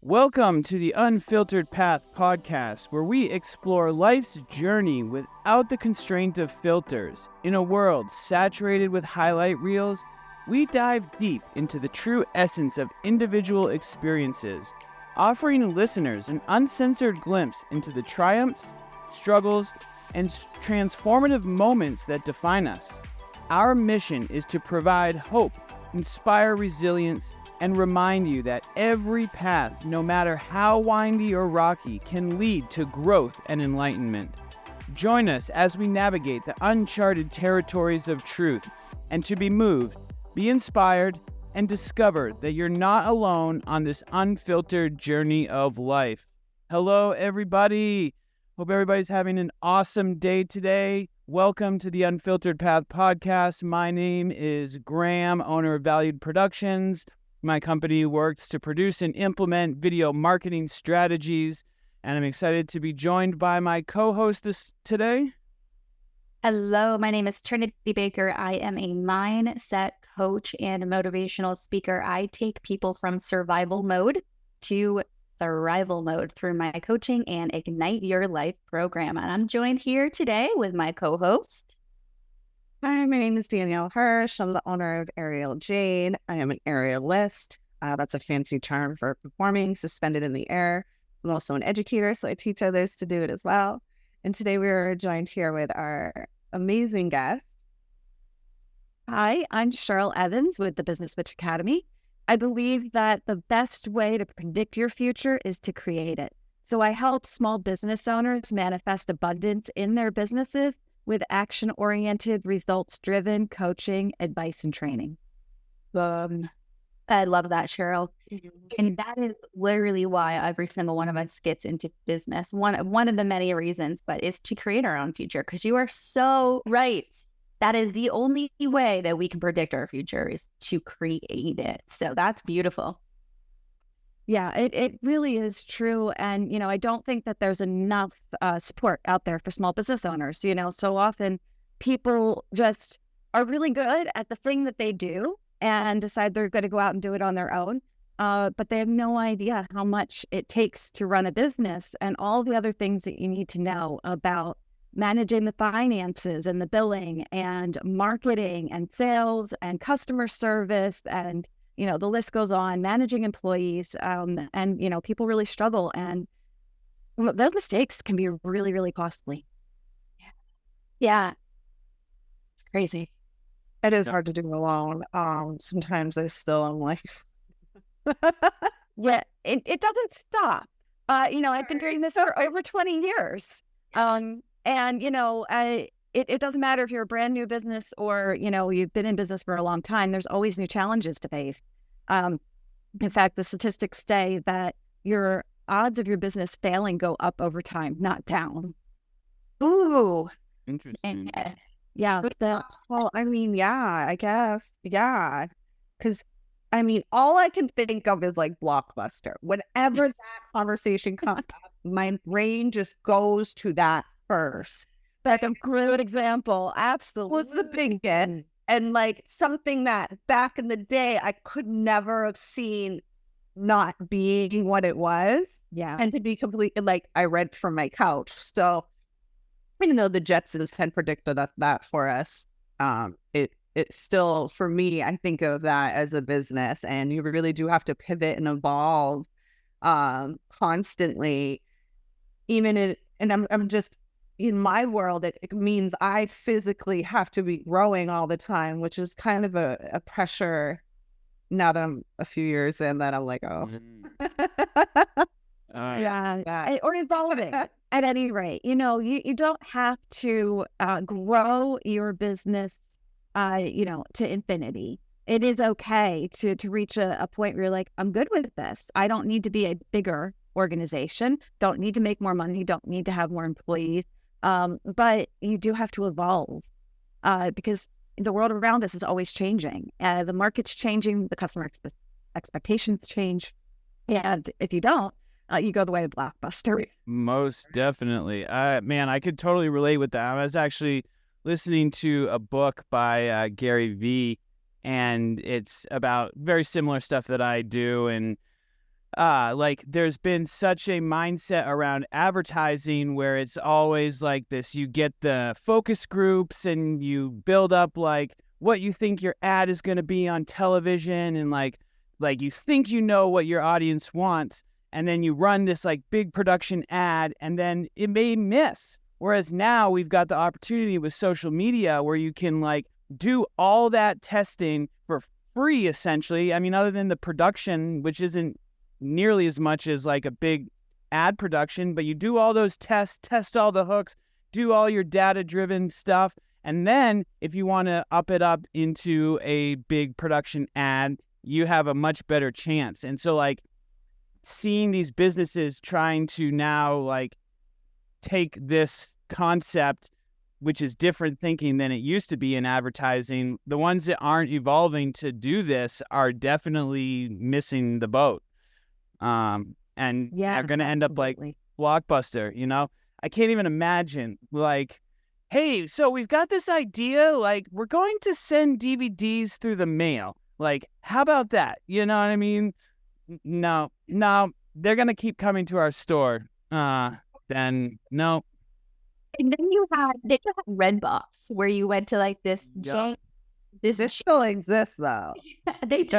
Welcome to the Unfiltered Path podcast, where we explore life's journey without the constraint of filters. In a world saturated with highlight reels, we dive deep into the true essence of individual experiences, offering listeners an uncensored glimpse into the triumphs, struggles, and transformative moments that define us. Our mission is to provide hope, inspire resilience, and remind you that every path, no matter how windy or rocky, can lead to growth and enlightenment. Join us as we navigate the uncharted territories of truth, and to be moved, be inspired, and discover that you're not alone on this unfiltered journey of life. Hello, everybody. Hope everybody's having an awesome day today. Welcome to the Unfiltered Path podcast. My name is Graham, owner of Valüd Productions. My company works to produce and implement video marketing strategies, and I'm excited to be joined by my co-host today. Hello, my name is Trinity Baker. I am a mindset coach and motivational speaker. I take people from survival mode to thrival mode through my coaching and Ignite Your Life program. And I'm joined here today with my co-host. Hi, my name is Danielle Hirsch. I'm the owner of Aerial Jade. I am an aerialist. That's a fancy term for performing suspended in the air. I'm also an educator, so I teach others to do it as well. And today we are joined here with our amazing guest. Hi, I'm Cheryl Evans with the Business Witch Academy. I believe that the best way to predict your future is to create it. So I help small business owners manifest abundance in their businesses with action-oriented, results-driven coaching, advice, and training. I love that, Cheryl. And that is literally why every single one of us gets into business. One of the many reasons, but is to create our own future. Because you are so right. That is the only way that we can predict our future is to create it. So that's beautiful. Yeah, it really is true. And, I don't think that there's enough support out there for small business owners. So often people just are really good at the thing that they do and decide they're going to go out and do it on their own. But they have no idea how much it takes to run a business and all the other things that you need to know about managing the finances and the billing and marketing and sales and customer service and the list goes on, managing employees, and people really struggle, and those mistakes can be really, really costly. Yeah. It's crazy. It is hard to do alone. Sometimes I still am like... Yeah, it doesn't stop. I've been doing this for over 20 years. It doesn't matter if you're a brand new business or, you've been in business for a long time. There's always new challenges to face. In fact, the statistics say that your odds of your business failing go up over time, not down. Ooh. Interesting. Yeah. Well, I guess. Yeah. Because, all I can think of is like Blockbuster. Whenever that conversation comes up, my brain just goes to that first. That's a great example. Absolutely. Well, it's the biggest. And like something that back in the day I could never have seen not being what it was. Yeah. And to be completely like I read from my couch. So even though the Jetsons had predicted that for us, it's still, for me, I think of that as a business, and you really do have to pivot and evolve constantly. I'm just, in my world, it means I physically have to be growing all the time, which is kind of a pressure now that I'm a few years in, that I'm like, oh. Yeah. Or evolving at any rate. You don't have to grow your business, to infinity. It is okay to reach a point where you're like, I'm good with this. I don't need to be a bigger organization, don't need to make more money, don't need to have more employees. But you do have to evolve because the world around us is always changing. The market's changing, the customer expectations change. And if you don't, you go the way of Blockbuster. Most definitely. I could totally relate with that. I was actually listening to a book by Gary Vee, and it's about very similar stuff that I do. And like there's been such a mindset around advertising where it's always like this. You get the focus groups and you build up like what you think your ad is going to be on television, and like you think you know what your audience wants, and then you run this like big production ad and then it may miss. Whereas now we've got the opportunity with social media where you can like do all that testing for free, essentially. I mean, other than the production, which isn't nearly as much as like a big ad production, but you do all those tests, test all the hooks, do all your data-driven stuff. And then if you want to up it up into a big production ad, you have a much better chance. And so like seeing these businesses trying to now like take this concept, which is different thinking than it used to be in advertising, the ones that aren't evolving to do this are definitely missing the boat. And are going to end up like Blockbuster, you know? I can't even imagine like, hey, so we've got this idea, like we're going to send DVDs through the mail. Like, how about that? You know what I mean? No, they're going to keep coming to our store. Then no. And then you had Redbox, where you went to like this jank. This still exists though. They do.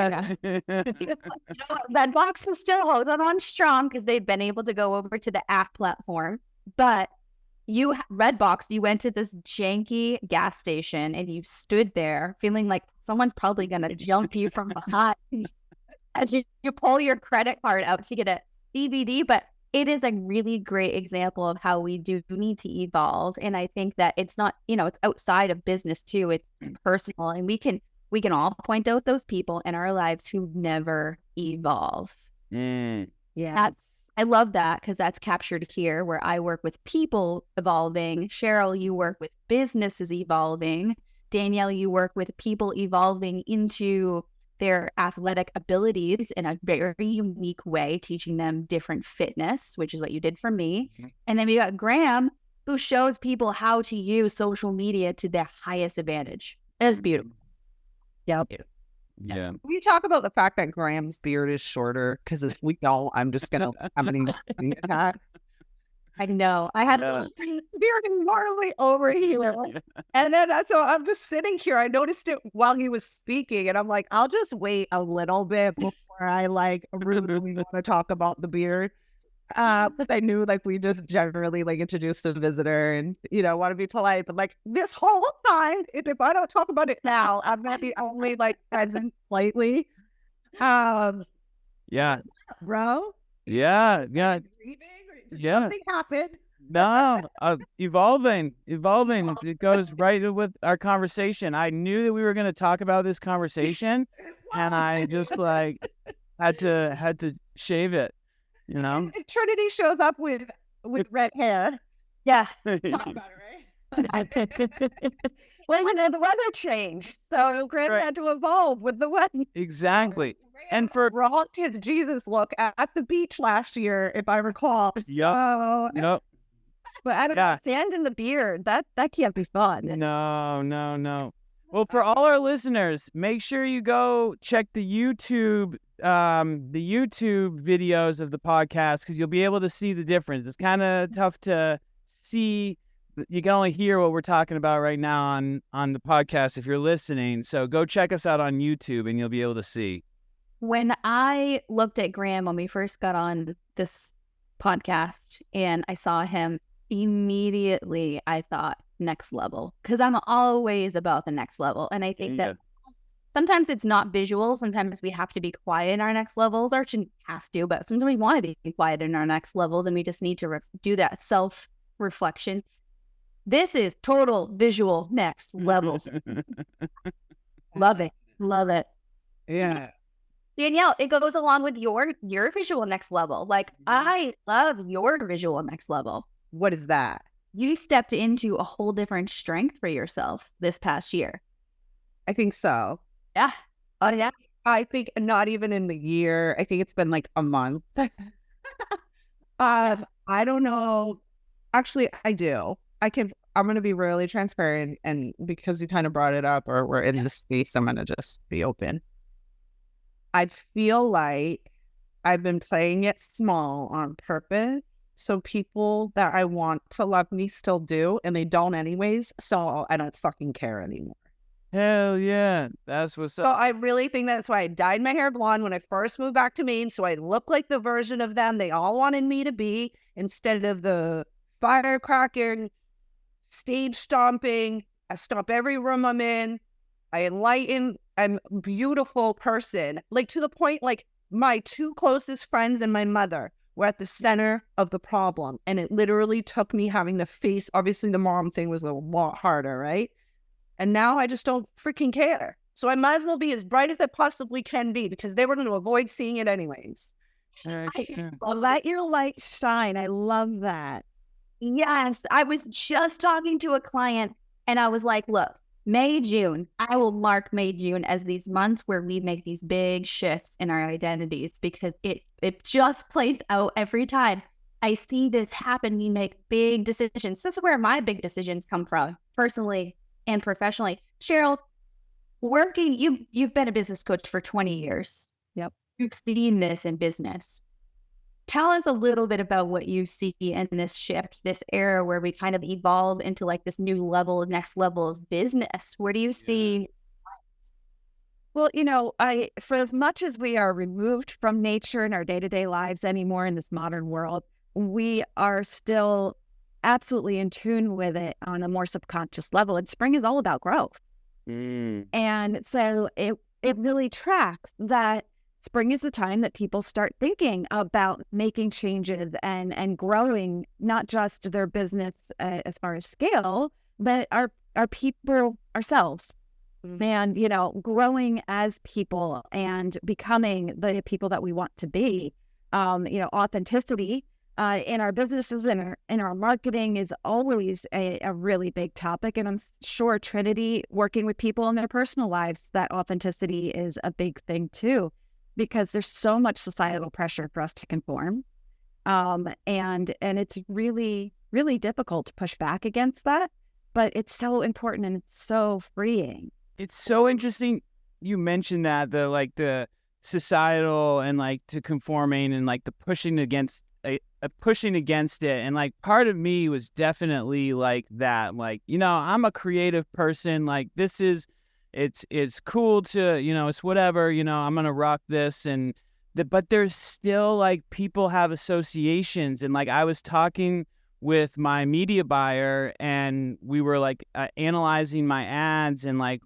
Redbox is still holding on strong because they've been able to go over to the app platform. But Redbox, you went to this janky gas station and you stood there feeling like someone's probably gonna jump you from behind as you pull your credit card out to get a DVD. But it is a really great example of how we do need to evolve. And I think that it's not, it's outside of business too. It's personal. And we can all point out those people in our lives who never evolve. Yeah. I love that because that's captured here where I work with people evolving. Cheryl, you work with businesses evolving. Danielle, you work with people evolving into their athletic abilities in a very unique way, teaching them different fitness, which is what you did for me. Mm-hmm. And then we got Graham, who shows people how to use social media to their highest advantage. It's beautiful. Yep. Yeah. We talk about the fact that Graham's beard is shorter because as we know, I'm just gonna that. I know. I had a beard gnarly over here. And then so I'm just sitting here. I noticed it while he was speaking, and I'm like, I'll just wait a little bit before I like really want to talk about the beard. Because I knew like we just generally like introduced a visitor and want to be polite, but like this whole time, if I don't talk about it now, I'm not the only like present slightly. Yeah, bro. Yeah. Did something happen? No, evolving. It goes right with our conversation. I knew that we were going to talk about this conversation, and I just like had to shave it. And Trinity shows up with red hair. Yeah. Talk about it, right? Well, the weather changed, so Grant had to evolve with the weather. Exactly. And for rocked his Jesus look at the beach last year, if I recall. Yep. But I don't know, sand in the beard, that can't be fun. No. Well, for all our listeners, make sure you go check the YouTube videos of the podcast because you'll be able to see the difference. It's kind of tough to see. You can only hear what we're talking about right now on the podcast if you're listening. So go check us out on YouTube and you'll be able to see. When I looked at Graham when we first got on this podcast and I saw him, immediately I thought next level, because I'm always about the next level. And I think that sometimes it's not visual. Sometimes we have to be quiet in our next levels, or shouldn't have to, but sometimes we want to be quiet in our next levels and we just need to do that self-reflection. This is total visual next level. Love it. Yeah. Danielle, it goes along with your visual next level. Like, I love your visual next level. What is that? You stepped into a whole different strength for yourself this past year. I think so. Yeah. Oh, yeah. I think not even in the year. I think it's been like a month. I don't know. Actually, I do. I'm going to be really transparent. And because you kind of brought it up or we're in this space, I'm going to just be open. I feel like I've been playing it small on purpose. So people that I want to love me still do, and they don't anyways. So I don't fucking care anymore. Hell yeah. That's what's So up. I really think that's why I dyed my hair blonde when I first moved back to Maine. So I look like the version of them they all wanted me to be, instead of the firecracking, stage stomping. I stomp every room I'm in. I enlighten. I'm a beautiful person. Like, to the point, like, my two closest friends and my mother were at the center of the problem. And it literally took me having to face, obviously the mom thing was a lot harder, right? And now I just don't freaking care. So I might as well be as bright as I possibly can be, because they were going to avoid seeing it anyways. Let your light shine. I love that. Yes, I was just talking to a client and I was like, look, May, June, I will mark May, June as these months where we make these big shifts in our identities, because it just plays out every time. I see this happen. We make big decisions. This is where my big decisions come from, personally and professionally. Cheryl, you've been a business coach for 20 years. Yep. You've seen this in business. Tell us a little bit about what you see in this shift, this era where we kind of evolve into like this new level, next level of business. Where do you see? Well, for as much as we are removed from nature in our day-to-day lives anymore in this modern world, we are still absolutely in tune with it on a more subconscious level. And spring is all about growth. And so it really tracks that spring is the time that people start thinking about making changes and growing, not just their business as far as scale, but our people, ourselves. And, growing as people and becoming the people that we want to be. Authenticity in our businesses and in our marketing is always a really big topic. And I'm sure Trinity, working with people in their personal lives, that authenticity is a big thing too, because there's so much societal pressure for us to conform. And it's really, really difficult to push back against that, but it's so important and it's so freeing. It's so interesting you mentioned that, the societal and like to conforming and like the pushing against it. And like part of me was definitely like that. Like, I'm a creative person. Like it's cool to, it's whatever, I'm going to rock this. But there's still like people have associations. And like I was talking with my media buyer and we were like analyzing my ads and like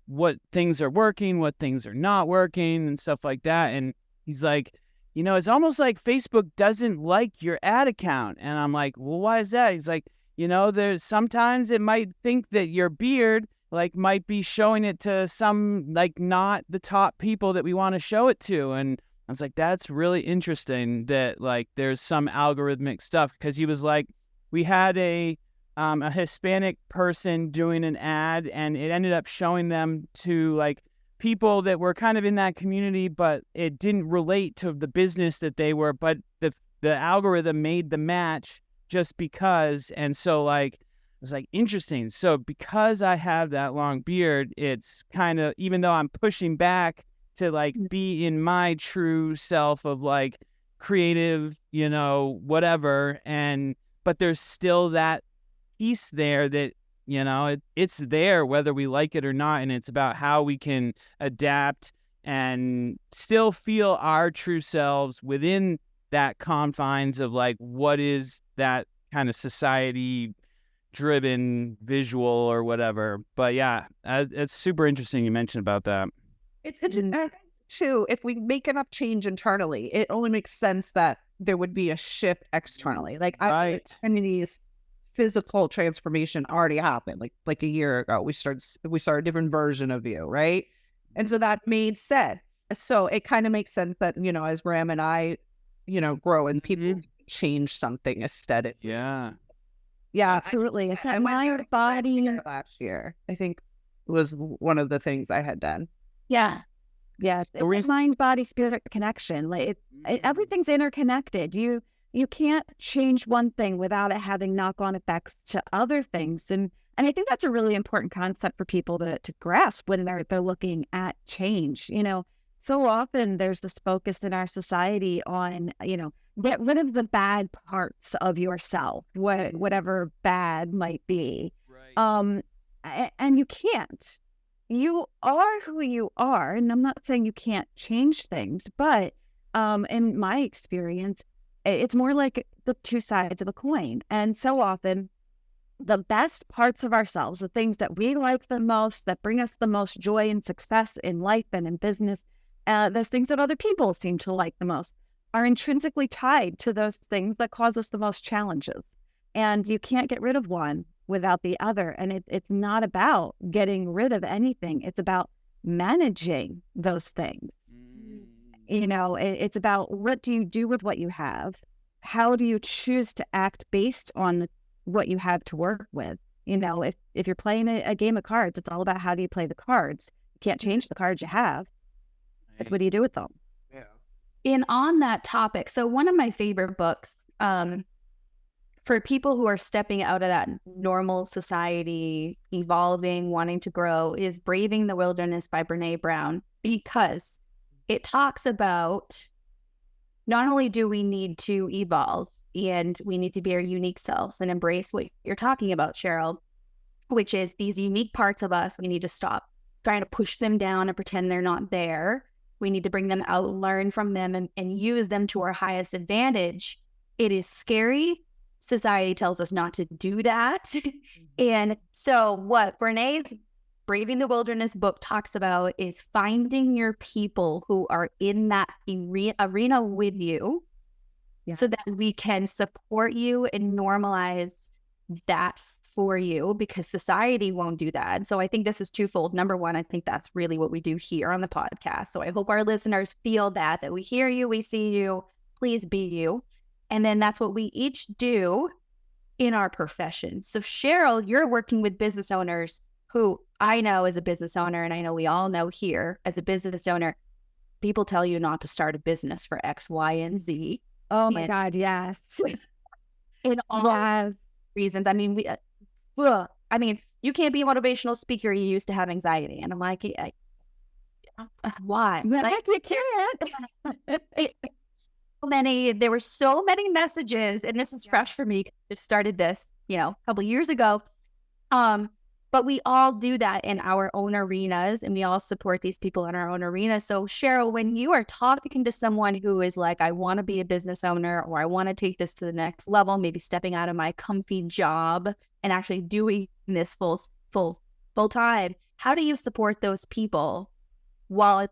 what things are working, what things are not working and stuff like that. And he's like, it's almost like Facebook doesn't like your ad account. And I'm like, well, why is that? He's like, there's sometimes it might think that your beard like might be showing it to some like not the top people that we want to show it to. And I was like, that's really interesting that like there's some algorithmic stuff, because he was like, we had a Hispanic person doing an ad and it ended up showing them to like people that were kind of in that community, but it didn't relate to the business that they were, but the algorithm made the match just because. And so like, it was like interesting. So because I have that long beard, it's kind of, even though I'm pushing back to like be in my true self of like creative, whatever. But there's still that piece there that, it's there whether we like it or not. And it's about how we can adapt and still feel our true selves within that confines of like, what is that kind of society driven visual or whatever. But yeah, it's super interesting you mentioned about that. It's too, if we make enough change internally, it only makes sense that there would be a shift externally. Like Trinity's physical transformation already happened. Like a year ago, we started a different version of you, right? And so that made sense. So it kind of makes sense that, as Ram and I, grow as people, change something aesthetically. Yeah. Yeah, Absolutely. It's that mind body. Last year, I think, was one of the things I had done. Yeah. Yeah. It's mind body spirit connection. Like everything's interconnected. You can't change one thing without it having knock-on effects to other things. And I think that's a really important concept for people to grasp when they're looking at change. so often there's this focus in our society on, get rid of the bad parts of yourself, whatever bad might be. Right. And you can't. You are who you are. And I'm not saying you can't change things, but in my experience, it's more like the two sides of a coin. And so often, the best parts of ourselves, the things that we like the most, that bring us the most joy and success in life and in business, those things that other people seem to like the most, are intrinsically tied to those things that cause us the most challenges. And you can't get rid of one without the other. And it's not about getting rid of anything. It's about managing those things. It's about, what do you do with what you have? How do you choose to act based on what you have to work with? If you're playing a game of cards, it's all about how do you play the cards. You can't change the cards you have. It's what do you do with them? Yeah. And on that topic, so one of my favorite books, for people who are stepping out of that normal society, evolving, wanting to grow, is Braving the Wilderness by Brene Brown, because it talks about not only do we need to evolve and we need to be our unique selves and embrace what you're talking about, Cheryl, which is these unique parts of us. We need to stop trying to push them down and pretend they're not there. We need to bring them out, learn from them, and use them to our highest advantage. It is scary. Society tells us not to do that. And so what Brene's Braving the Wilderness book talks about is finding your people who are in that arena with you, so that we can support you and normalize that for you, because society won't do that. So I think this is twofold. Number one, I think that's really what we do here on the podcast. So I hope our listeners feel that we hear you, we see you, please be you. And then that's what we each do in our profession. So Cheryl, you're working with business owners who I know as a business owner, and I know we all know here as a business owner, people tell you not to start a business for X, Y, and Z. Oh my God, yes. In all reasons. I mean, you can't be a motivational speaker. You used to have anxiety. And I'm like, why? Like, you can't. There were so many messages, and this is fresh for me. I started this, a couple years ago. But we all do that in our own arenas, and we all support these people in our own arena. So Cheryl, when you are talking to someone who is like, I want to be a business owner, or I want to take this to the next level, maybe stepping out of my comfy job and actually doing this full time, how do you support those people while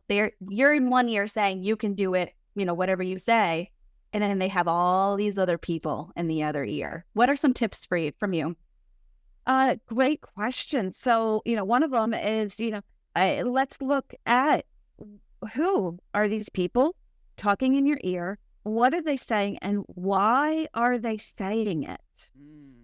you're in one ear saying you can do it, whatever you say, and then they have all these other people in the other ear? What are some tips from you? Great question. So, one of them is, let's look at who are these people talking in your ear? What are they saying, and why are they saying it?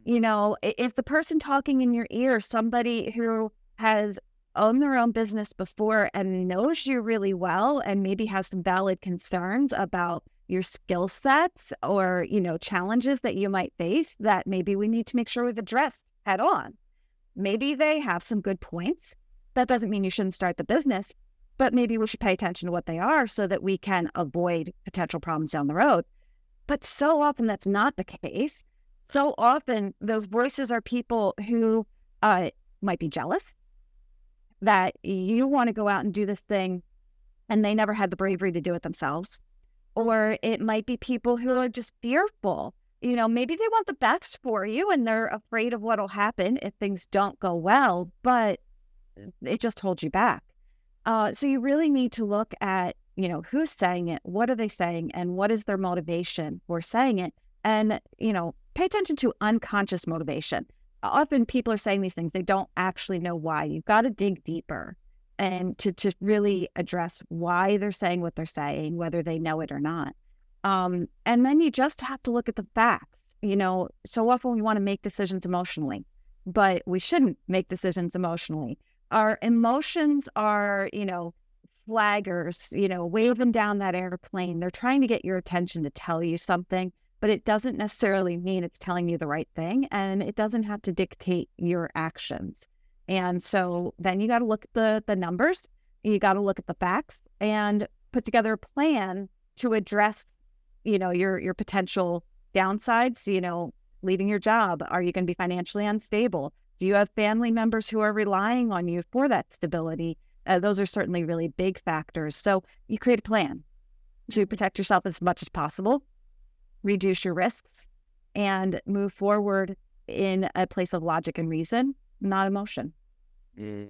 If the person talking in your ear, somebody who has owned their own business before and knows you really well, and maybe has some valid concerns about your skill sets or, challenges that you might face that maybe we need to make sure we've addressed head on. Maybe they have some good points. That doesn't mean you shouldn't start the business, but maybe we should pay attention to what they are so that we can avoid potential problems down the road. But so often that's not the case. So often those voices are people who might be jealous that you want to go out and do this thing and they never had the bravery to do it themselves. Or it might be people who are just fearful. Maybe they want the best for you and they're afraid of what'll happen if things don't go well, but it just holds you back. So you really need to look at, who's saying it, what are they saying, and what is their motivation for saying it? And, pay attention to unconscious motivation. Often people are saying these things, they don't actually know why. You've got to dig deeper and to really address why they're saying what they're saying, whether they know it or not. And then you just have to look at the facts. So often we want to make decisions emotionally, but we shouldn't make decisions emotionally. Our emotions are, flaggers, waving down that airplane. They're trying to get your attention to tell you something, but it doesn't necessarily mean it's telling you the right thing, and it doesn't have to dictate your actions. And so then you got to look at the numbers, you got to look at the facts, and put together a plan to address, your potential downsides, leaving your job. Are you going to be financially unstable? Do you have family members who are relying on you for that stability? Those are certainly really big factors. So you create a plan to protect yourself as much as possible, reduce your risks, and move forward in a place of logic and reason, not emotion.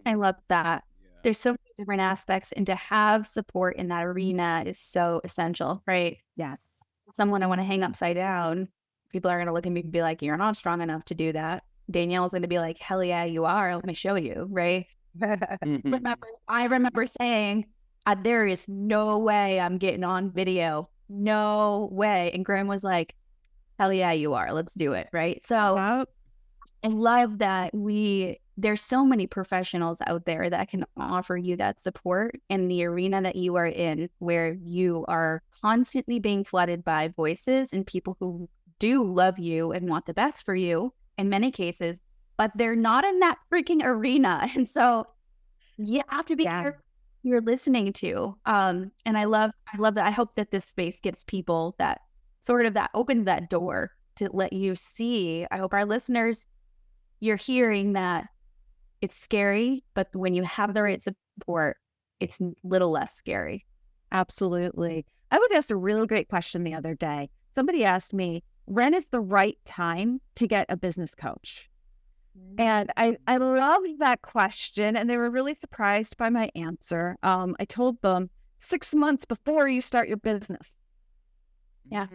I love that. There's so many different aspects, and to have support in that arena is so essential, right? Yes. Someone I want to hang upside down, people are going to look at me and be like, you're not strong enough to do that. Danielle's going to be like, hell yeah, you are. Let me show you, right? I remember saying, there is no way I'm getting on video. No way. And Graham was like, hell yeah, you are. Let's do it, right? So I love that there's so many professionals out there that can offer you that support in the arena that you are in, where you are constantly being flooded by voices and people who do love you and want the best for you in many cases, but they're not in that freaking arena. And so you have to be careful who you're listening to. And I love that. I hope that this space gives people that opens that door to let you see. I hope our listeners, you're hearing that it's scary, but when you have the right support, it's a little less scary. Absolutely. I was asked a really great question the other day. Somebody asked me, when is the right time to get a business coach? And I loved that question, and they were really surprised by my answer. I told them 6 months before you start your business. Yeah.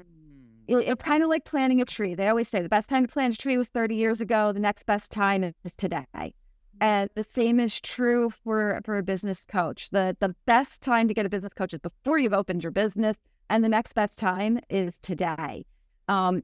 It's kind of like planting a tree. They always say the best time to plant a tree was 30 years ago. The next best time is today. And the same is true for a business coach. The best time to get a business coach is before you've opened your business, and the next best time is today.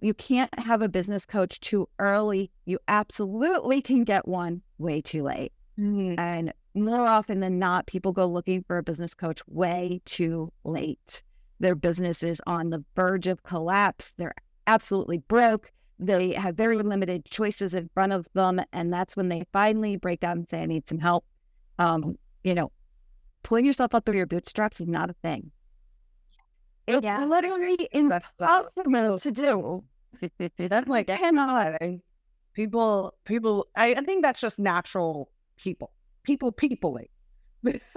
You can't have a business coach too early. You absolutely can get one way too late. And more often than not, people go looking for a business coach way too late. Their business is on the verge of collapse. They're absolutely broke. They have very limited choices in front of them. And that's when they finally break down and say, I need some help. Pulling yourself up through your bootstraps is not a thing. It's literally impossible to do. That's like, cannot. People, I think that's just natural peopling.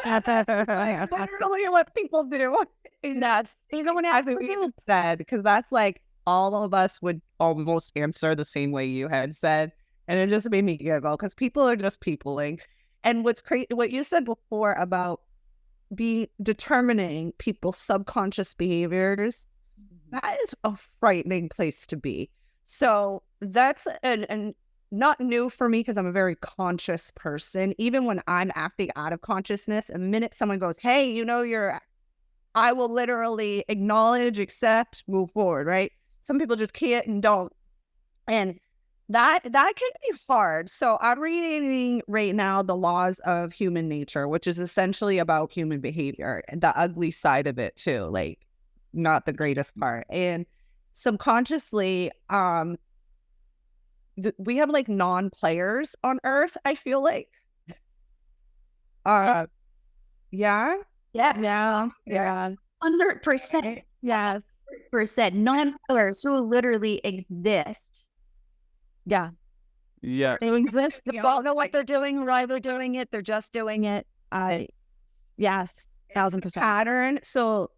That's literally what people do. That's, you know, as we said, because that's like, all of us would almost answer the same way you had said. And it just made me giggle because people are just peopling. And what's crazy, what you said before about determining people's subconscious behaviors, that is a frightening place to be. So that's and not new for me because I'm a very conscious person. Even when I'm acting out of consciousness, the minute someone goes, hey, I will literally acknowledge, accept, move forward, right? Some people just can't and don't. And that can be hard. So I'm reading right now The Laws of Human Nature, which is essentially about human behavior and the ugly side of it too, like not the greatest part. And subconsciously, we have like non-players on Earth, I feel like. Yeah. 100%. Yes. % non-players who literally exist. Yeah. They exist. They don't know what they're doing, why they're doing it. They're just doing it. Yes, 1,000%. Pattern. So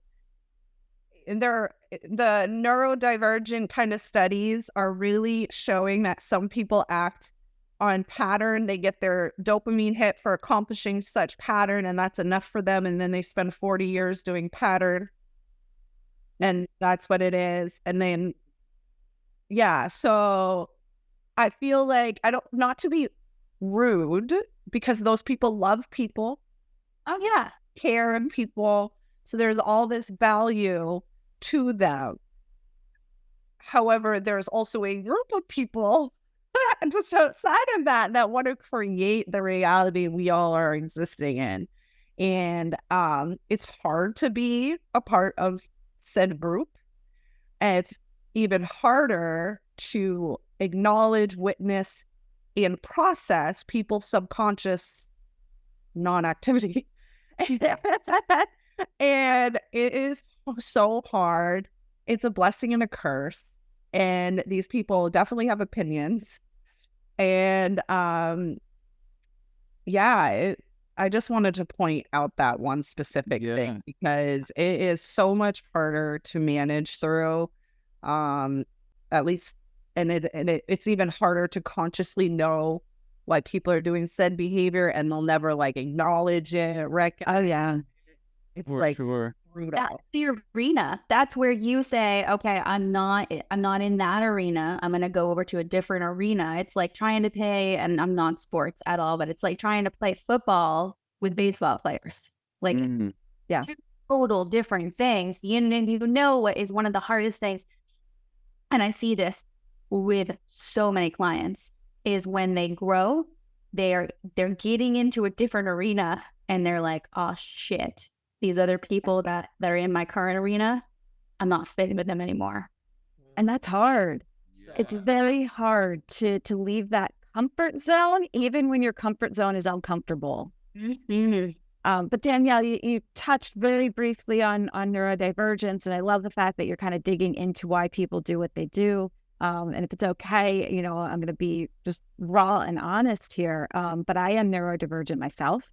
the neurodivergent kind of studies are really showing that some people act on pattern. They get their dopamine hit for accomplishing such pattern, and that's enough for them. And then they spend 40 years doing pattern. And that's what it is. And then, so I feel like not to be rude, because those people love people. Oh, yeah. Care of people. So there's all this value to them. However, there's also a group of people just outside of that want to create the reality we all are existing in. And it's hard to be a part of said group, and it's even harder to acknowledge, witness, and process people's subconscious non-activity. And it is so hard. It's a blessing and a curse. And these people definitely have opinions. And I just wanted to point out that one specific thing because it is so much harder to manage through. At least, it's even harder to consciously know why people are doing said behavior, and they'll never like acknowledge it, Oh yeah. it's For like sure. brutal. That's the arena. That's where you say, okay, I'm not in that arena. I'm going to go over to a different arena. It's like trying to play, and I'm not sports at all, but it's like trying to play football with baseball players. Like, Yeah. two total different things. You know what is one of the hardest things, and I see this with so many clients, is when they grow, they're getting into a different arena, and they're like, oh shit, these other people that are in my current arena, I'm not fitting with them anymore. And that's hard. It's very hard to leave that comfort zone, even when your comfort zone is uncomfortable. But Danielle, you touched very briefly on neurodivergence, and I love the fact that you're kind of digging into why people do what they do. And if it's okay, I'm going to be just raw and honest here. But I am neurodivergent myself.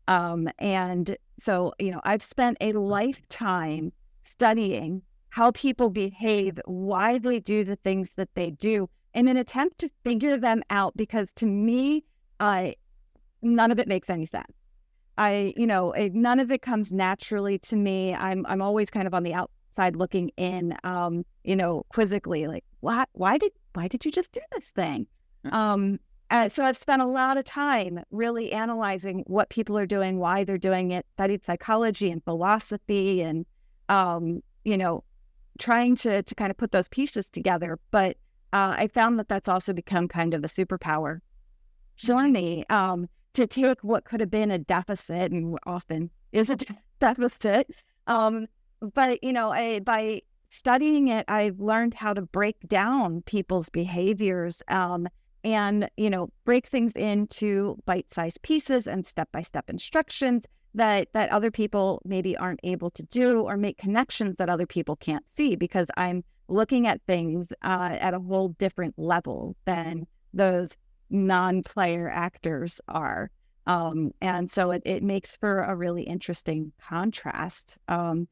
And so, I've spent a lifetime studying how people behave, why they do the things that they do, in an attempt to figure them out, because to me, none of it makes any sense. None of it comes naturally to me. I'm always kind of on the outside looking in, quizzically, like, why did you just do this thing? So I've spent a lot of time really analyzing what people are doing, why they're doing it, studied psychology and philosophy, and, trying to kind of put those pieces together. But I found that that's also become kind of a superpower for me, to take what could have been a deficit, and often is a deficit. But, by studying it, I've learned how to break down people's behaviors, and break things into bite-sized pieces and step-by-step instructions that other people maybe aren't able to do, or make connections that other people can't see, because I'm looking at things at a whole different level than those non-player actors are. And so it makes for a really interesting contrast. And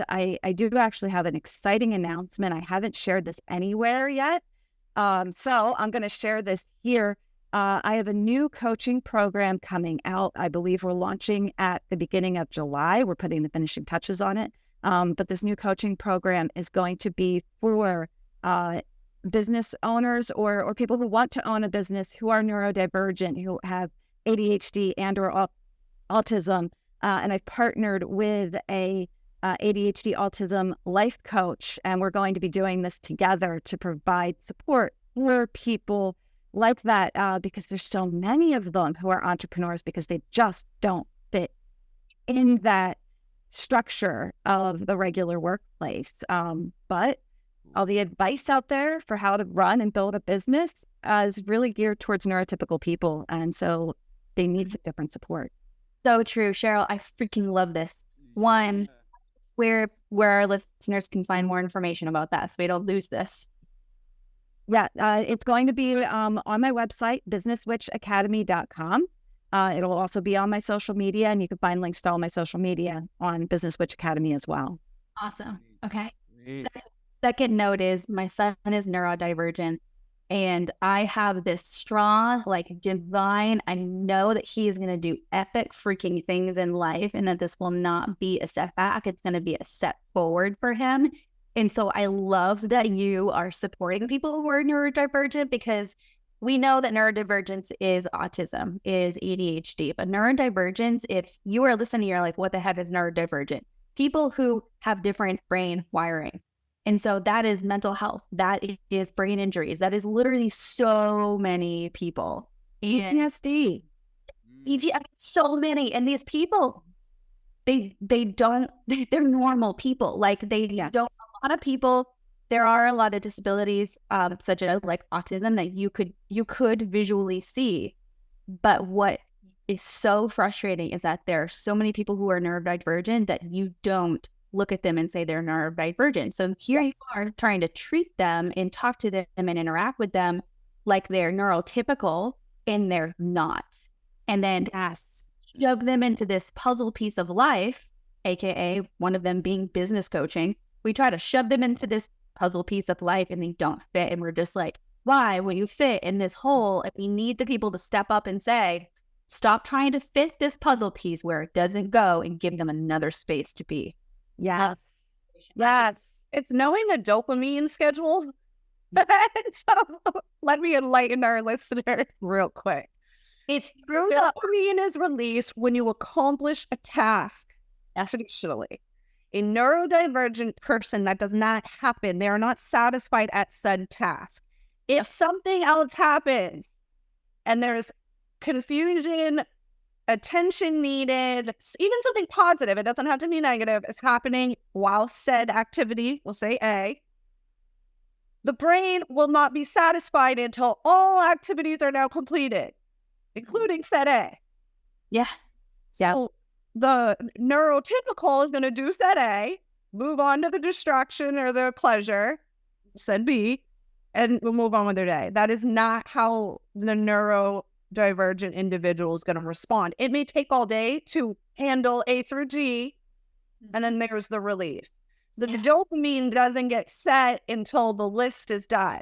I do actually have an exciting announcement. I haven't shared this anywhere yet. So I'm going to share this here. I have a new coaching program coming out. I believe we're launching at the beginning of July. We're putting the finishing touches on it. But this new coaching program is going to be for business owners or people who want to own a business, who are neurodivergent, who have ADHD and or autism. And I've partnered with a ADHD autism life coach, and we're going to be doing this together to provide support for people like that, because there's so many of them who are entrepreneurs because they just don't fit in that structure of the regular workplace. But all the advice out there for how to run and build a business is really geared towards neurotypical people, and so they need some different support. So true, Cheryl. I freaking love this. One, where our listeners can find more information about that, so we don't lose this. Yeah, it's going to be on my website, businesswitchacademy.com. It'll also be on my social media, and you can find links to all my social media on Business Witch Academy as well. Awesome. Okay. Second note is my son is neurodivergent, and I have this strong, divine, I know that he is going to do epic freaking things in life, and that this will not be a setback. It's going to be a step forward for him. And so I love that you are supporting people who are neurodivergent, because we know that neurodivergence is autism, is ADHD, but neurodivergence, if you are listening, you're like, what the heck is neurodivergent? People who have different brain wiring. And so that is mental health. That is brain injuries. That is literally so many people. PTSD. So many. And these people, they're normal people. A lot of people, there are a lot of disabilities, such as like autism, that you could visually see. But what is so frustrating is that there are so many people who are neurodivergent that you don't look at them and say they're neurodivergent. So here you are trying to treat them and talk to them and interact with them like they're neurotypical, and they're not. And then shove them into this puzzle piece of life, aka one of them being business coaching. We try to shove them into this puzzle piece of life and they don't fit. And we're just like, why will you fit in this hole? And we need the people to step up and say, stop trying to fit this puzzle piece where it doesn't go, and give them another space to be. Yes. Yes. It's knowing a dopamine schedule. So let me enlighten our listeners real quick. It's true. Dopamine is released when you accomplish a task. Traditionally, a neurodivergent person, that does not happen. They are not satisfied at said task. If something else happens and there's confusion, attention needed, even something positive, it doesn't have to be negative, is happening while said activity, we'll say A, the brain will not be satisfied until all activities are now completed, including said A. Yeah. So the neurotypical is going to do said A, move on to the distraction or the pleasure, said B, and we'll move on with their day. That is not how the neurodivergent individual is going to respond. It may take all day to handle A through G, and then there's the relief. The dopamine doesn't get set until the list is done,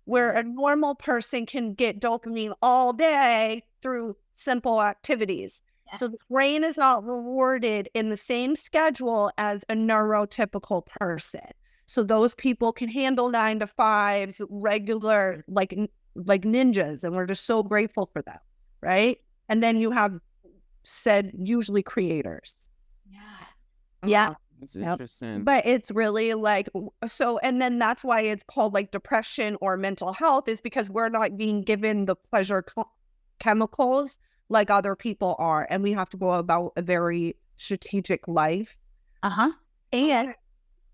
where a normal person can get dopamine all day through simple activities. So the brain is not rewarded in the same schedule as a neurotypical person. So those people can handle 9 to 5s, regular, like ninjas, and we're just so grateful for them, right? And then you have said usually creators. Yeah. That's interesting. But it's really like, so, and then that's why it's called like depression or mental health, is because we're not being given the pleasure chemicals like other people are. And we have to go about a very strategic life. And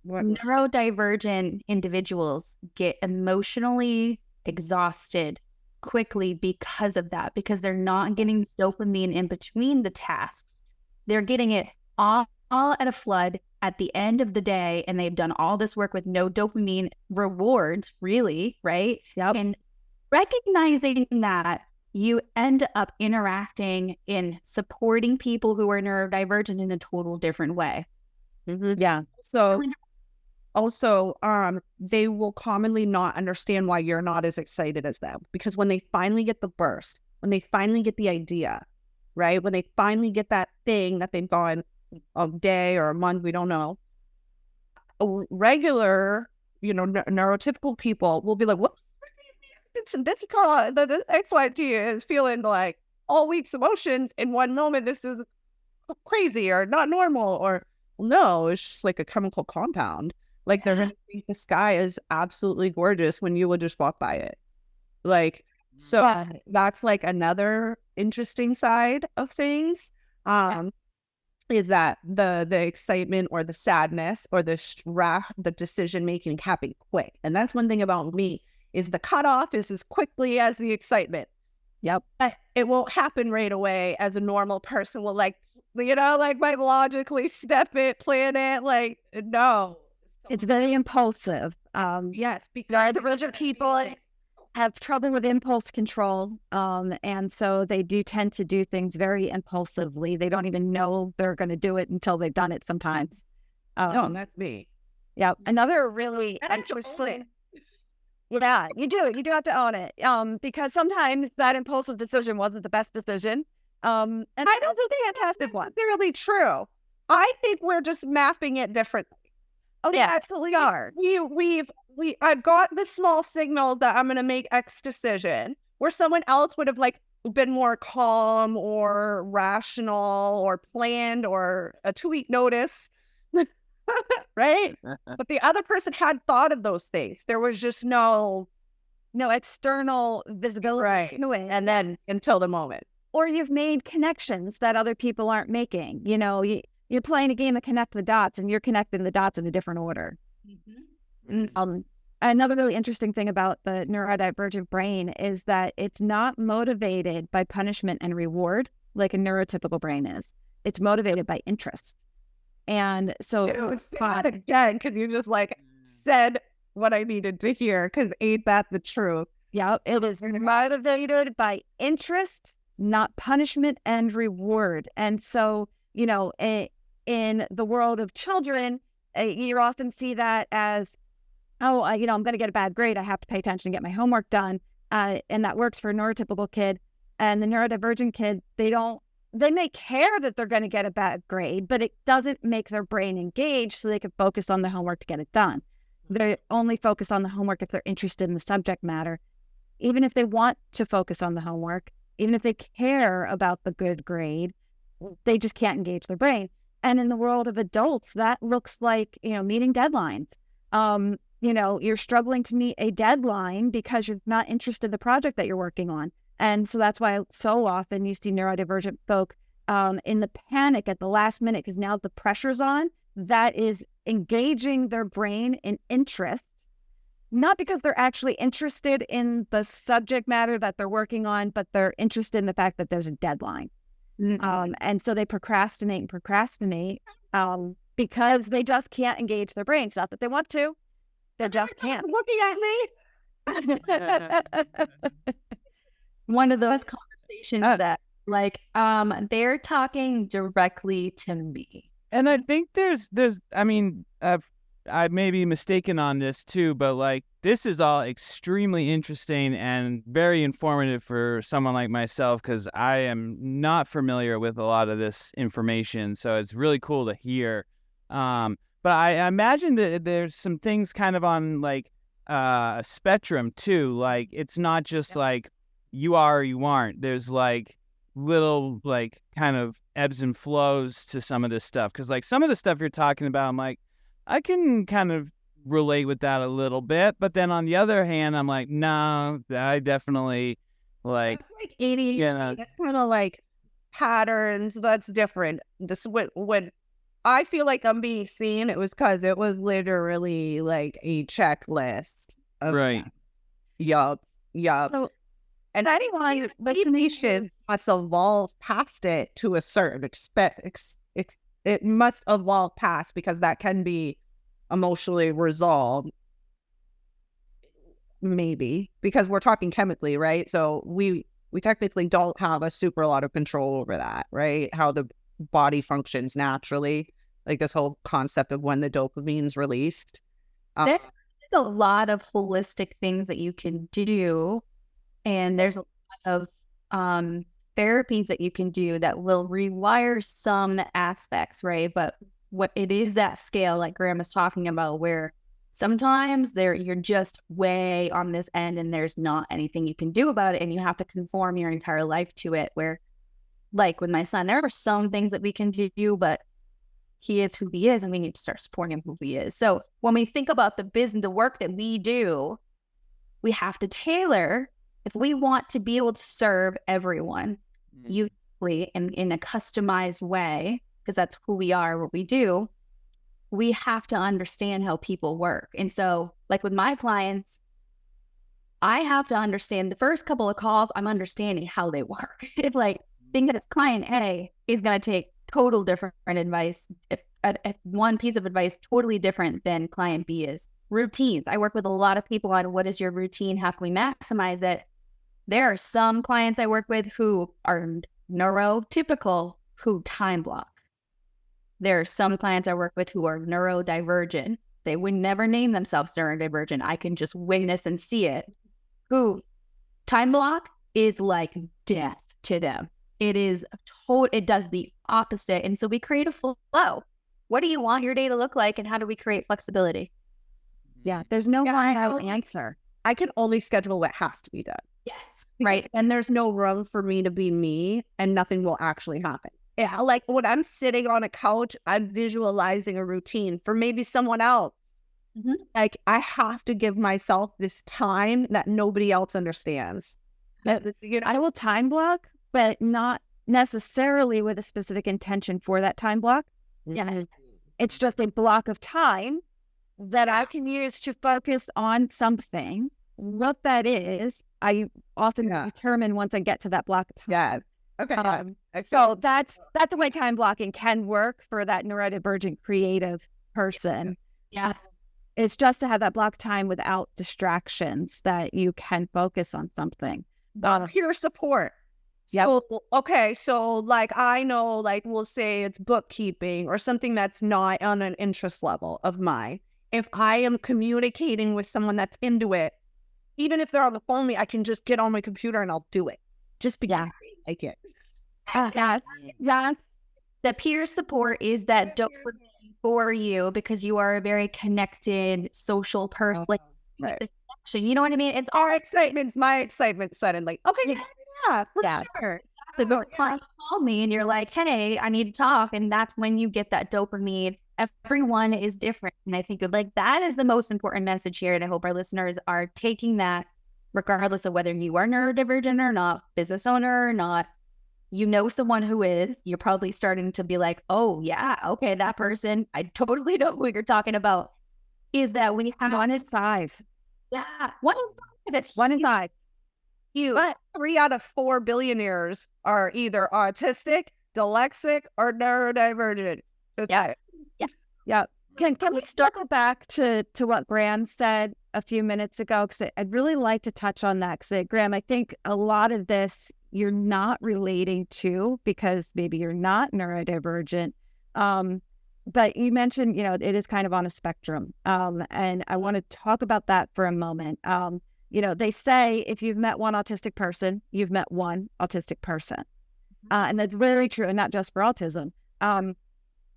neurodivergent individuals get emotionally exhausted quickly because of that, because they're not getting dopamine in between the tasks. They're getting it all at a flood at the end of the day, and they've done all this work with no dopamine rewards, really, right? Yep. And recognizing that, you end up interacting in supporting people who are neurodivergent in a total different way. Yeah. So also, they will commonly not understand why you're not as excited as them, because when they finally get the burst, when they finally get the idea, right? When they finally get that thing that they've gone a day or a month, we don't know. Regular, neurotypical people will be like, what? This cause the XYZ is feeling like all week's emotions in one moment. This is crazy or not normal, or no, it's just like a chemical compound. Like they're going to think the sky is absolutely gorgeous when you would just walk by it. Like, so that's like another interesting side of things. Is that the excitement or the sadness or the decision making happen quick. And that's one thing about me, is the cutoff is as quickly as the excitement. Yep. It won't happen right away, as a normal person will might logically step it, plan it. Like, no. It's very impulsive. Yes, because neurodivergent people have trouble with impulse control. And so they do tend to do things very impulsively. They don't even know they're going to do it until they've done it sometimes. No, that's me. Yeah. Another really interesting. Yeah, you do. You do have to own it. Because sometimes that impulsive decision wasn't the best decision. And I don't think it's a fantastic one. Really true. I think we're just mapping it differently. Oh, yeah, absolutely are. I've got the small signals that I'm going to make X decision, where someone else would have been more calm or rational or planned or a 2-week notice. Right? But the other person had thought of those things. There was just no external visibility to it. And then until the moment. Or you've made connections that other people aren't making. You're playing a game of connect the dots, and you're connecting the dots in a different order. Another really interesting thing about the neurodivergent brain is that it's not motivated by punishment and reward like a neurotypical brain is. It's motivated by interest. And so again, because you just like said what I needed to hear, because ain't that the truth? yeah, it is motivated by interest, not punishment and reward. And so, in the world of children, you often see that as, oh, I'm going to get a bad grade. I have to pay attention and get my homework done. And that works for a neurotypical kid. And the neurodivergent kid, they may care that they're going to get a bad grade, but it doesn't make their brain engage so they can focus on the homework to get it done. They only focus on the homework if they're interested in the subject matter. Even if they want to focus on the homework, even if they care about the good grade, they just can't engage their brain. And in the world of adults, that looks like, meeting deadlines. You're struggling to meet a deadline because you're not interested in the project that you're working on. And so that's why so often you see neurodivergent folk in the panic at the last minute, because now the pressure's on. That is engaging their brain in interest, not because they're actually interested in the subject matter that they're working on, but they're interested in the fact that there's a deadline. And so they procrastinate because they just can't engage their brains. Not that they want to, they just can't. Looking at me. One of those conversations that they're talking directly to me. And I think I may be mistaken on this too, but this is all extremely interesting and very informative for someone like myself, because I am not familiar with a lot of this information. So it's really cool to hear. But I imagine that there's some things kind of on a spectrum too. It's not just you are or you aren't. There's little kind of ebbs and flows to some of this stuff. Because some of the stuff you're talking about, I'm I can kind of relate with that a little bit. But then on the other hand, I'm no, I definitely That's ADHD. That's kind of patterns. That's different. This when I feel like I'm being seen, it was because it was literally a checklist. Right. Yup. So, and anyone listening must evolve past it to a certain it must evolve past, because that can be emotionally resolved, maybe, because we're talking chemically, right? So we technically don't have a super lot of control over that, right? How the body functions naturally, this whole concept of when the dopamine's released. There's a lot of holistic things that you can do, and there's a lot of therapies that you can do that will rewire some aspects, right? But what it is that scale, like Grandma's talking about, where sometimes you're just way on this end and there's not anything you can do about it, and you have to conform your entire life to it. Where, with my son, there are some things that we can do, but he is who he is, and we need to start supporting him who he is. So when we think about the business, the work that we do, we have to tailor if we want to be able to serve everyone uniquely and in a customized way, because that's who we are, what we do. We have to understand how people work. And so, with my clients, I have to understand the first couple of calls, I'm understanding how they work. Think that it's client A is going to take total different advice, one piece of advice totally different than client B is. Routines. I work with a lot of people on what is your routine? How can we maximize it? There are some clients I work with who are neurotypical, who time block. There are some clients I work with who are neurodivergent. They would never name themselves neurodivergent. I can just witness and see it. Who time block is like death to them. It is it does the opposite. And so we create a flow. What do you want your day to look like, and how do we create flexibility? Yeah, there's no one answer. I can only schedule what has to be done. Yes. Right. And there's no room for me to be me, and nothing will actually happen. Yeah, when I'm sitting on a couch, I'm visualizing a routine for maybe someone else. Mm-hmm. I have to give myself this time that nobody else understands. I will time block, but not necessarily with a specific intention for that time block. Yeah. It's just a block of time that I can use to focus on something. What that is, I often determine once I get to that block of time. Yeah. Okay. So that's the way time blocking can work for that neurodivergent creative person. Yeah. It's just to have that block time without distractions that you can focus on something. Peer support. Yep. So, okay, so like I know, like we'll say it's bookkeeping or something that's not on an interest level of mine. If I am communicating with someone that's into it, even if they're on the phone with me, I can just get on my computer and I'll do it. Just because I like it. Yes. The peer support is that dopamine for you because you are a very connected social person. Like, Right. the connection, you know what I mean? It's Our excitement's my excitement suddenly. Okay, for Yeah. sure. the client call me and you're like, hey, I need to talk. And that's when you get that dopamine. Everyone is different. And I think like that is the most important message here. And I hope our listeners are taking that regardless of whether you are neurodivergent or not, business owner or not. You know someone who is, you're probably starting to be like, oh yeah, okay, that person, I totally know who you're talking about. Is that we have 1 in 5. Yeah, 1 in 5. That's 1 in 5. huge. But 3 out of 4 billionaires are either autistic, dyslexic, or neurodivergent. Yeah. Yes. Yeah. Can we circle back to what Graham said a few minutes ago? Because I'd really like to touch on that. Because Graham, I think a lot of this you're not relating to because maybe you're not neurodivergent. But you mentioned, it is kind of on a spectrum. And I want to talk about that for a moment. They say if you've met one autistic person, you've met one autistic person. And that's very true, and not just for autism.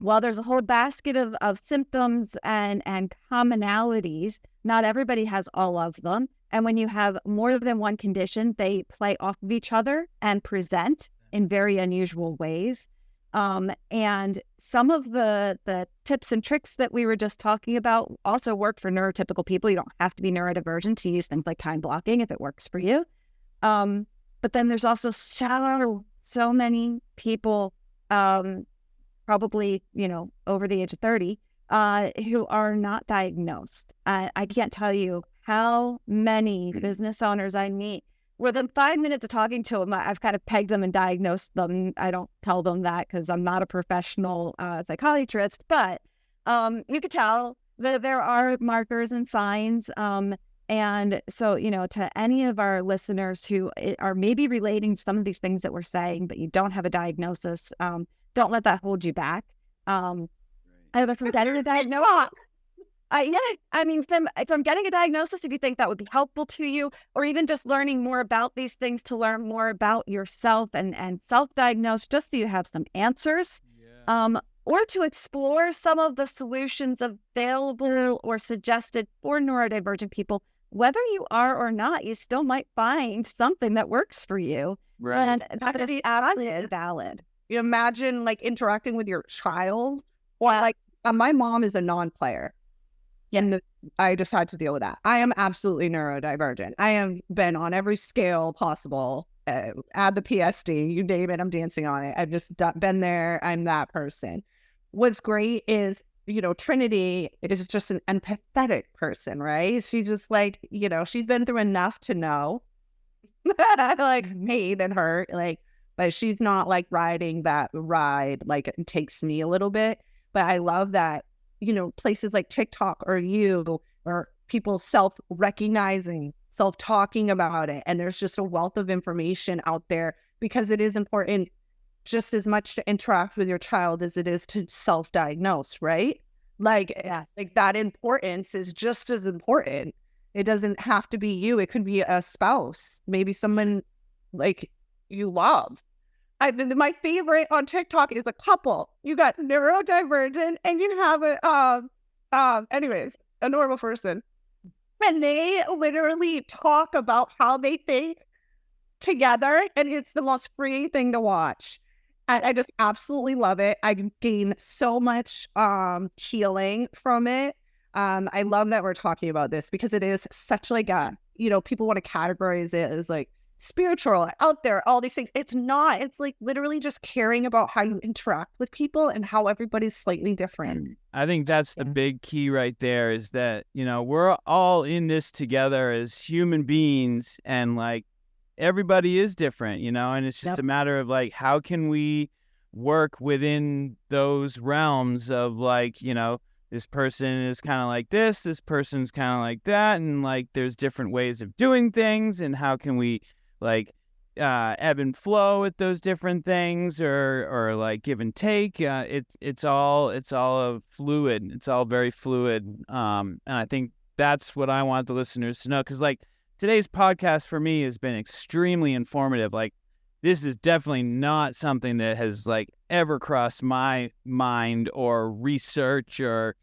While there's a whole basket of symptoms and commonalities, not everybody has all of them. And when you have more than one condition, they play off of each other and present in very unusual ways. And some of the tips and tricks that we were just talking about also work for neurotypical people. You don't have to be neurodivergent to use things like time blocking if it works for you. But then there's also so many people, probably, over the age of 30, who are not diagnosed. I can't tell you how many business owners I meet. Within 5 minutes of talking to them, I've kind of pegged them and diagnosed them. I don't tell them that because I'm not a professional psychiatrist, but you could tell that there are markers and signs. And so, to any of our listeners who are maybe relating to some of these things that we're saying, but you don't have a diagnosis, don't let that hold you back. Either from getting a diagnosis. From getting a diagnosis, if you think that would be helpful to you, or even just learning more about these things to learn more about yourself and self-diagnose, just so you have some answers, or to explore some of the solutions available or suggested for neurodivergent people, whether you are or not, you still might find something that works for you. Right. And that is valid. You imagine like interacting with your child, or like my mom is a non-player. And I just had to deal with that. I am absolutely neurodivergent. I have been on every scale possible. Add the PSD, you name it, I'm dancing on it. I've just been there. I'm that person. What's great is, Trinity is just an empathetic person, right? She's just like, she's been through enough to know like me than her, but she's not like riding that ride like it takes me a little bit. But I love that, places like TikTok or people self-recognizing, self-talking about it. And there's just a wealth of information out there because it is important just as much to interact with your child as it is to self-diagnose, right? Like that importance is just as important. It doesn't have to be you. It could be a spouse, maybe someone like you love. My favorite on TikTok is a couple. You got neurodivergent and you have a normal person. And they literally talk about how they think together, and it's the most freeing thing to watch. And I just absolutely love it. I gain so much healing from it. I love that we're talking about this because it is such like people want to categorize it as like spiritual, out there, all these things. It's not. It's like literally just caring about how you interact with people and how everybody's slightly different. I think that's the big key right there is that, we're all in this together as human beings, and like everybody is different, and it's just Yep. a matter of like, how can we work within those realms of like, this person is kind of like this person's kind of like that, and like there's different ways of doing things, and how can we like ebb and flow with those different things, or like give and take. It's all a fluid. It's all very fluid. And I think that's what I want the listeners to know, because like today's podcast for me has been extremely informative. Like, this is definitely not something that has like ever crossed my mind or research or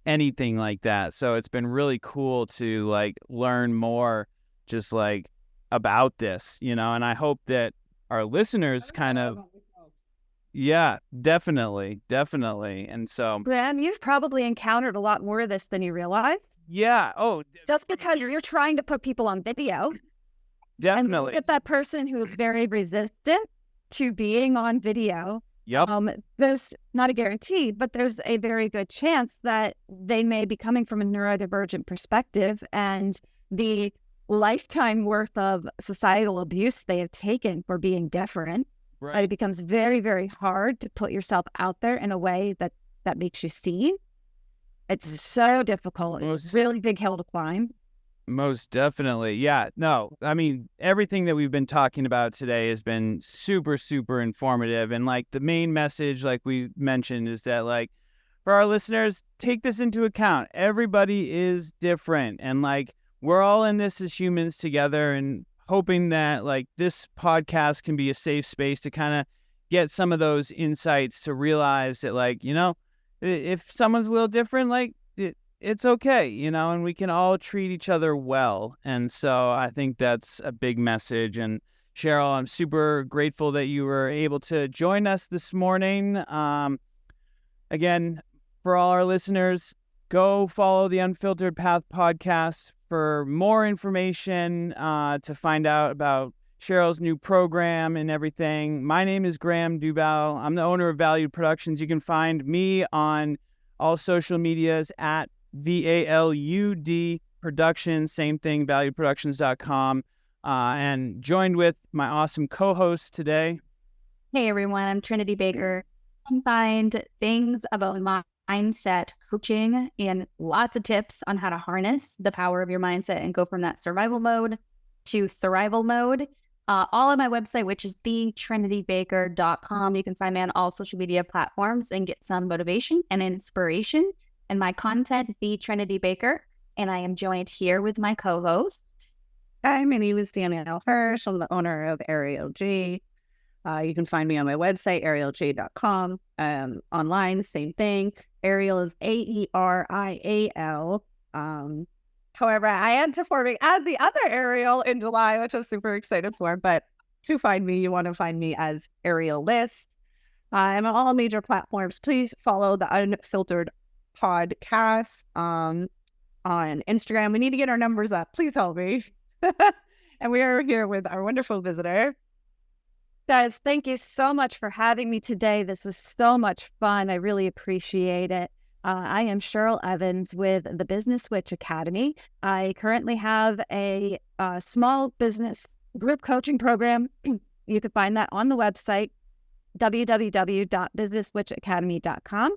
anything like that. So it's been really cool to like learn more just like about this, and I hope that our listeners kind of, yeah, definitely. And so, Graham, you've probably encountered a lot more of this than you realize. yeah. Oh, Just because you're trying to put people on video. And definitely. get that person who's very resistant to being on video. Yep. There's not a guarantee, but there's a very good chance that they may be coming from a neurodivergent perspective, and the lifetime worth of societal abuse they have taken for being different. Right. It becomes very, very hard to put yourself out there in a way that makes you seen. It's so difficult. It's a really big hill to climb. Most definitely. Yeah. No, I mean, everything that we've been talking about today has been super, super informative. And like the main message, like we mentioned, is that like for our listeners, take this into account. Everybody is different. And like we're all in this as humans together, and hoping that like this podcast can be a safe space to kind of get some of those insights, to realize that like, if someone's a little different, like it's okay, and we can all treat each other well. And so I think that's a big message. And Cheryl, I'm super grateful that you were able to join us this morning. Again, for all our listeners, go follow the Unfiltered Path podcast for more information, to find out about Cheryl's new program and everything. My name is Graham Duval. I'm the owner of Valüd Productions. You can find me on all social medias at VALUD Productions, same thing, valudproductions.com, and joined with my awesome co-host today. Hey everyone, I'm Trinity Baker. You can find things about mindset coaching and lots of tips on how to harness the power of your mindset and go from that survival mode to thrival mode. All on my website, which is thetrinitybaker.com. You can find me on all social media platforms and get some motivation and inspiration. And my content, The Trinity Baker, and I am joined here with my co-host. Hi, my name is Danielle Hirsch. I'm the owner of Ariel J. You can find me on my website, arielj.com. Online, same thing. Ariel is AERIAL. However, I am performing as the other Ariel in July, which I'm super excited for. But to find me, you want to find me as Ariel List. I'm on all major platforms. Please follow the Unfiltered podcast on Instagram. We need to get our numbers up. Please help me. And we are here with our wonderful visitor. Guys, thank you so much for having me today. This was so much fun. I really appreciate it. I am Cheryl Evans with the Business Switch Academy. I currently have a small business group coaching program. You can find that on the website, www.businessswitchacademy.com.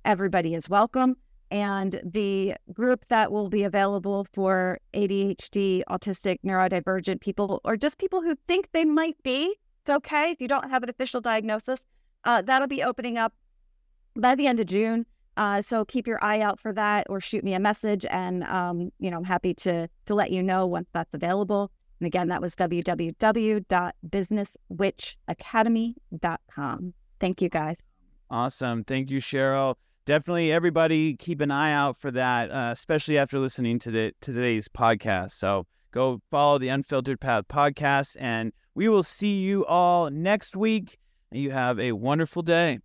Everybody is welcome. And the group that will be available for ADHD, autistic, neurodivergent people, or just people who think they might be, it's okay if you don't have an official diagnosis. That'll be opening up by the end of June. So keep your eye out for that, or shoot me a message, and I'm happy to let you know once that's available. And again, that was www.businessswitchacademy.com. Thank you, guys. Awesome. Thank you, Cheryl. Definitely everybody keep an eye out for that, especially after listening to today's podcast. So go follow the Unfiltered Path podcast, and we will see you all next week. You have a wonderful day.